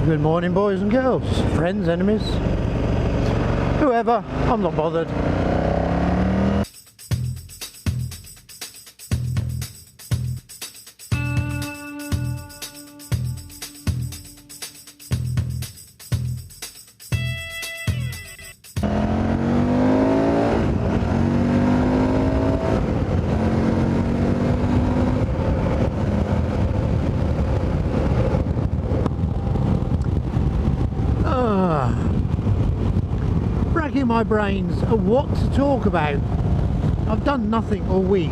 Good morning, boys and girls, friends, enemies, whoever, I'm not bothered. Racking my brains what to talk about. I've done nothing all week,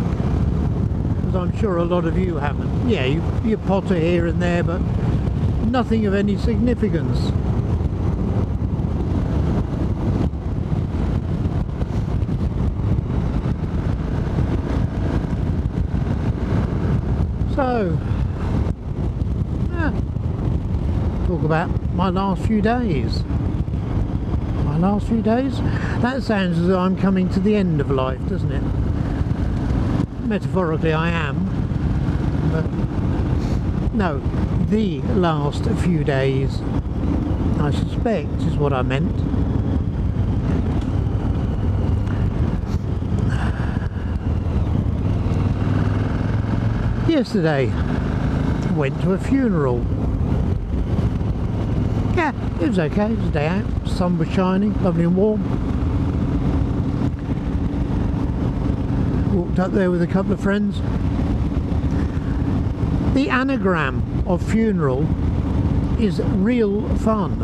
as I'm sure a lot of you haven't. Yeah, you potter here and there, but nothing of any significance. So, talk about my last few days. Last few days? That sounds as though I'm coming to the end of life, doesn't it? Metaphorically I am, but no, the last few days, I suspect, is what I meant. Yesterday, I went to a funeral. Yeah, it was okay, it was a day out, sun was shining, lovely and warm. Walked up there with a couple of friends. The anagram of funeral is real fun.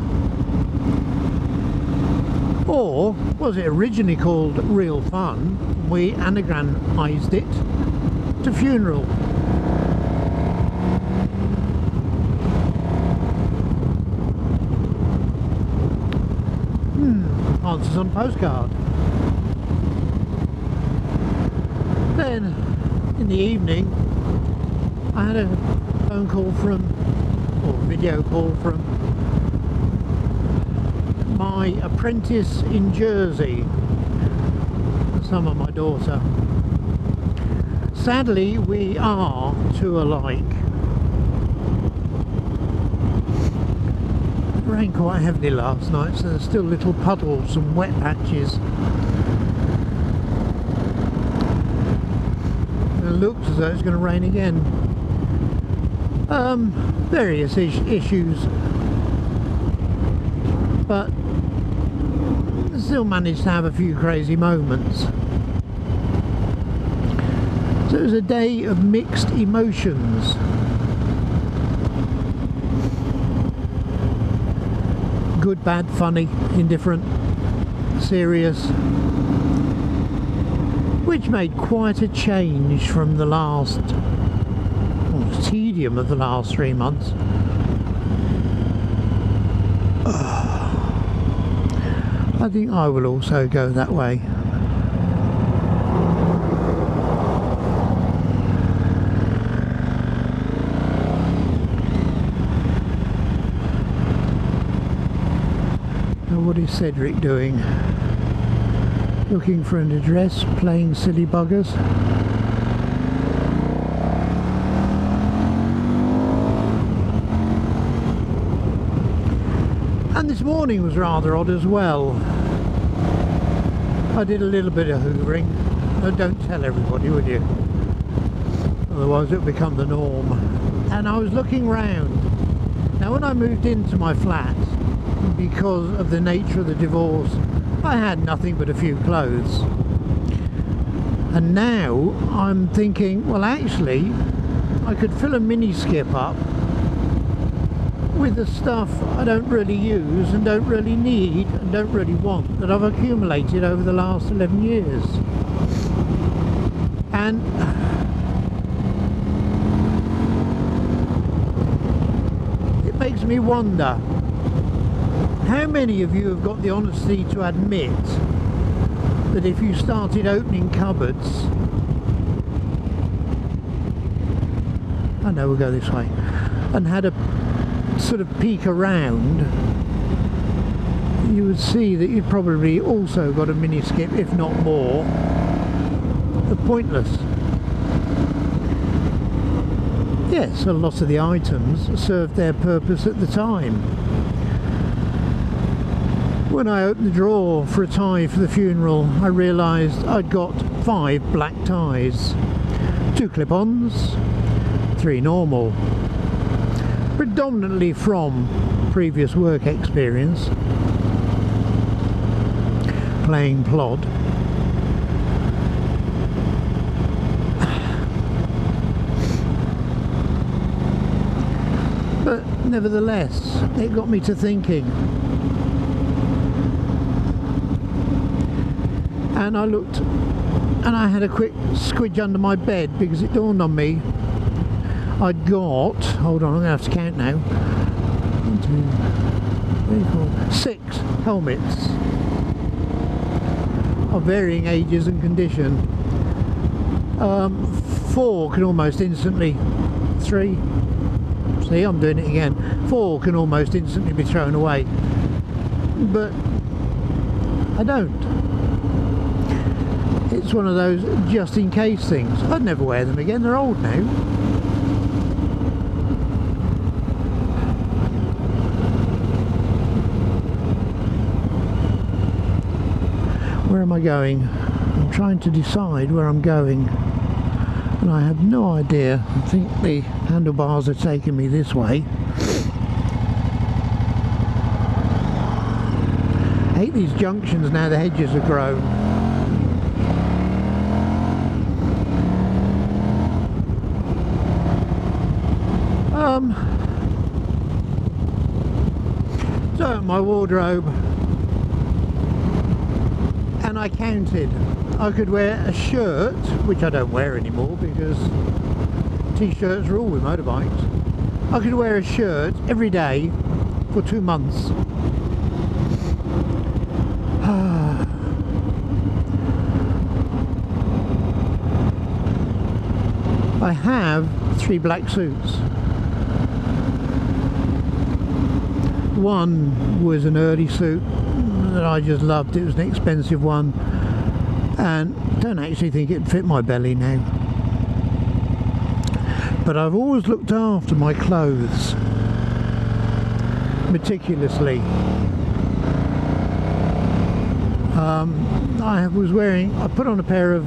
Or was it originally called real fun? We anagramized it to funeral. Answers on postcard. Then in the evening I had a phone call from, or video call from, my apprentice in Jersey, the son of my daughter. Sadly we are too alike. It rained quite heavily last night, so there's still little puddles and wet patches. It looks as though it's going to rain again. Various issues, but still managed to have a few crazy moments. So it was a day of mixed emotions. Good, bad, funny, indifferent, serious, which made quite a change from the last, tedium of the last 3 months. I think I will also go that way. Now what is Cedric doing? Looking for an address, playing silly buggers. And this morning was rather odd as well. I did a little bit of hoovering. No, don't tell everybody, would you? Otherwise it'll become the norm. And I was looking round. Now when I moved into my flat, because of the nature of the divorce, I had nothing but a few clothes. And now I'm thinking, well actually, I could fill a mini skip up with the stuff I don't really use and don't really need and don't really want, that I've accumulated over the last 11 years. And it makes me wonder, how many of you have got the honesty to admit that if you started opening cupboards, I know we'll go this way, and had a sort of peek around, can see that you've probably also got a mini skip, if not more. They're pointless. Yes, a lot of the items served their purpose at the time. When I opened the drawer for a tie for the funeral, I realised I'd got 5 black ties. 2 clip-ons, 3 normal. Predominantly from previous work experience, playing plod. But nevertheless, it got me to thinking. And I looked, and I had a quick squidge under my bed because it dawned on me I'd got, hold on, I'm going to have to count now, 1, 2, 3, 4, 6 helmets of varying ages and condition. 4 can almost instantly, 3, see, I'm doing it again, 4 can almost instantly be thrown away, but I don't. It's one of those just in case things. I'd never wear them again, they're old now. Where am I going? I'm trying to decide where I'm going, and I have no idea. I think the handlebars are taking me this way. I hate these junctions now the hedges have grown. So my wardrobe, and I counted. I could wear a shirt, which I don't wear anymore because t-shirts rule with motorbikes. I could wear a shirt every day for 2 months. I have 3 black suits. One was an early suit that I just loved. It was an expensive one, and I don't actually think it fit my belly now. But I've always looked after my clothes meticulously. I put on a pair of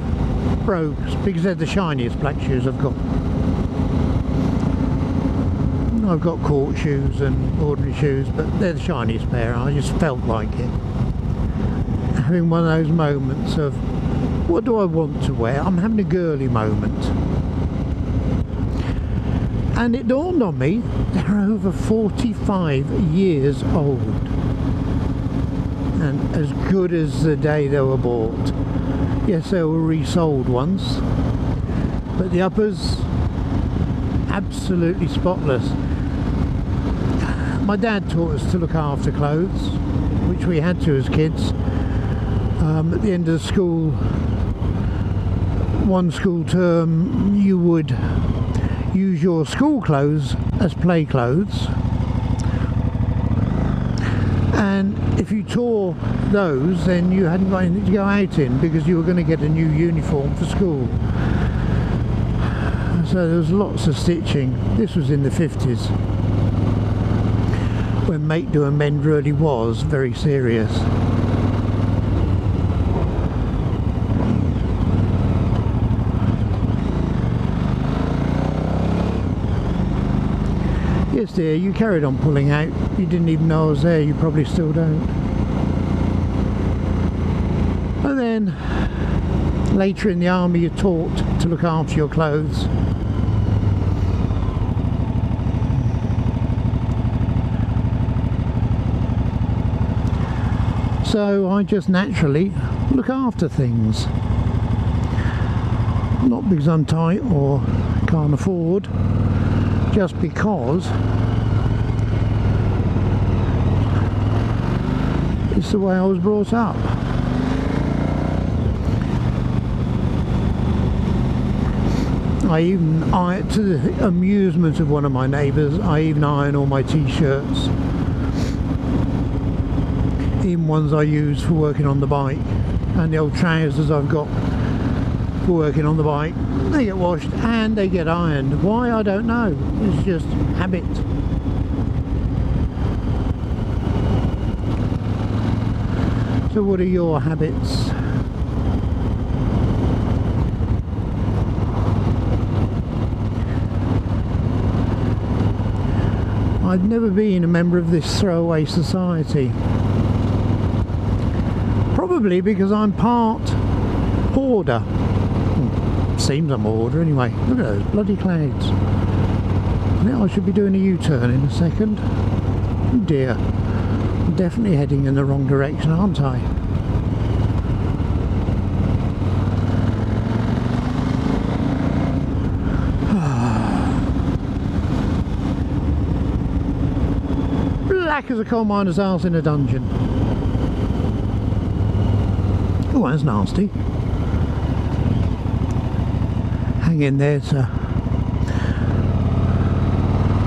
brogues because they're the shiniest black shoes I've got. I've got court shoes and ordinary shoes, but they're the shiniest pair. I just felt like it. Having one of those moments of, what do I want to wear? I'm having a girly moment. And it dawned on me, they're over 45 years old. And as good as the day they were bought. Yes, they were resold once, but the uppers, absolutely spotless. My dad taught us to look after clothes, which we had to as kids. At the end of the school, one school term, you would use your school clothes as play clothes, and if you tore those, then you hadn't got anything to go out in because you were going to get a new uniform for school. So there was lots of stitching. This was in the 50s, when make, do and mend really was very serious. Yes dear, you carried on pulling out. You didn't even know I was there. You probably still don't. And then later in the army you're taught to look after your clothes. So I just naturally look after things. Not because I'm tight or can't afford, just because it's the way I was brought up. To the amusement of one of my neighbours, I even iron all my t-shirts. even ones I use for working on the bike, and the old trousers I've got for working on the bike, they get washed and they get ironed. Why, I don't know. It's just habit. So what are your habits? I've never been a member of this throwaway society. Probably because I'm part hoarder. Seems I'm a hoarder anyway. Look at those bloody clouds. I think I should be doing a U-turn in a second. Oh dear. I'm definitely heading in the wrong direction, aren't I? Black as a coal miner's arse in a dungeon. Oh, that's nasty. Hang in there to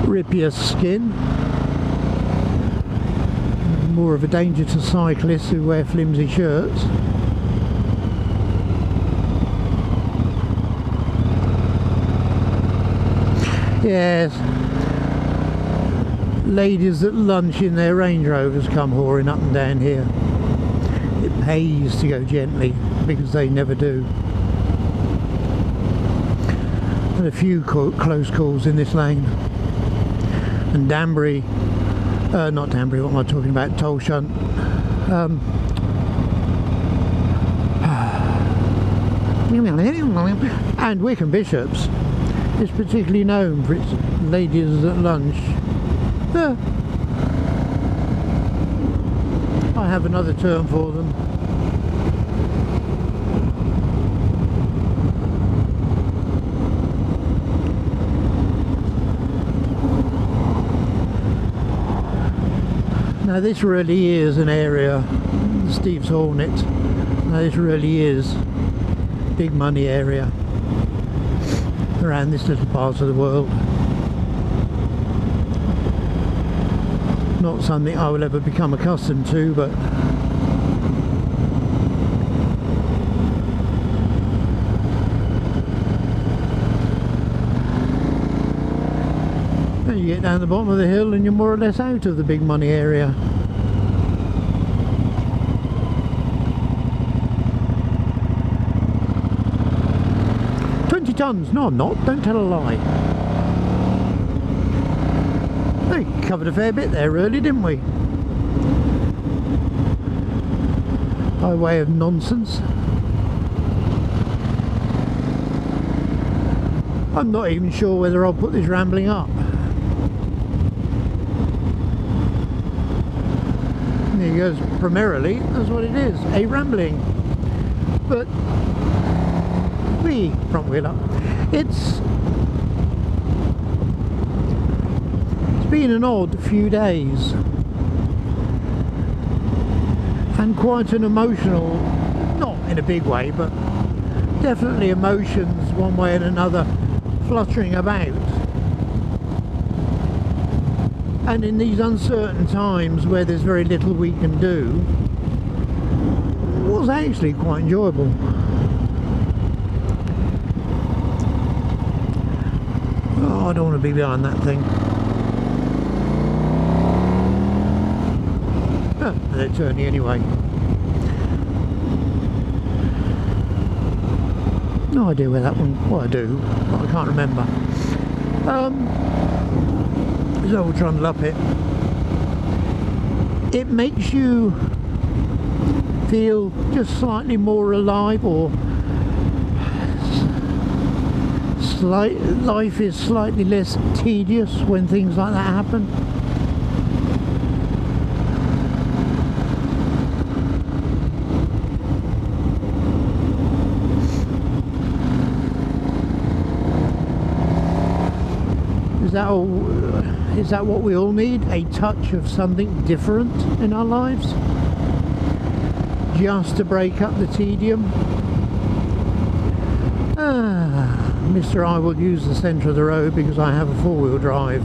rip your skin. More of a danger to cyclists who wear flimsy shirts. Yes. Ladies at lunch in their Range Rovers come whoring up and down here. It pays to go gently because they never do. And a few close calls in this lane. And Danbury, not Danbury, what am I talking about? Toll Shunt. And Wycombe Bishops is particularly known for its ladies at lunch. I have another term for them. Now this really is an area, Steve's Hornet, now this really is big money area around this little part of the world. Not something I will ever become accustomed to, but then you get down the bottom of the hill and you're more or less out of the big money area. Tons. No, I'm not. Don't tell a lie. We covered a fair bit there, really, didn't we? By way of nonsense. I'm not even sure whether I'll put this rambling up. There he goes. Primarily, that's what it is, a rambling. But front wheel up. It's been an odd few days and quite an emotional, not in a big way, but definitely emotions one way and another fluttering about. And in these uncertain times where there's very little we can do, it was actually quite enjoyable. Oh, I don't want to be behind that thing. Oh, they're turning anyway. No idea where that one. Well, I do, but I can't remember. So we'll trundle up it. It makes you feel just slightly more alive, or life is slightly less tedious when things like that happen. Is that what we all need? A touch of something different in our lives? Just to break up the tedium? Mr. I will use the centre of the road because I have a four-wheel drive.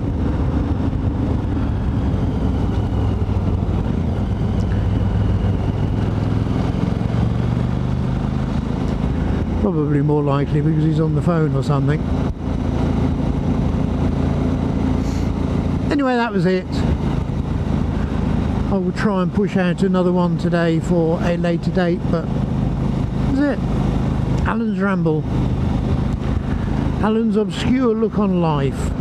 probably more likely because he's on the phone or something. Anyway, that was it. I will try and push out another one today for a later date, but that's it. Alan's ramble. Alan's obscure look on life.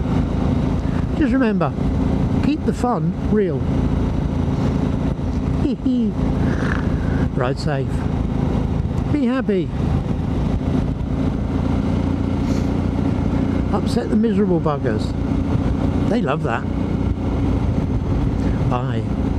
Just remember, keep the fun real. Ride safe. Be happy. Upset the miserable buggers. They love that. Bye.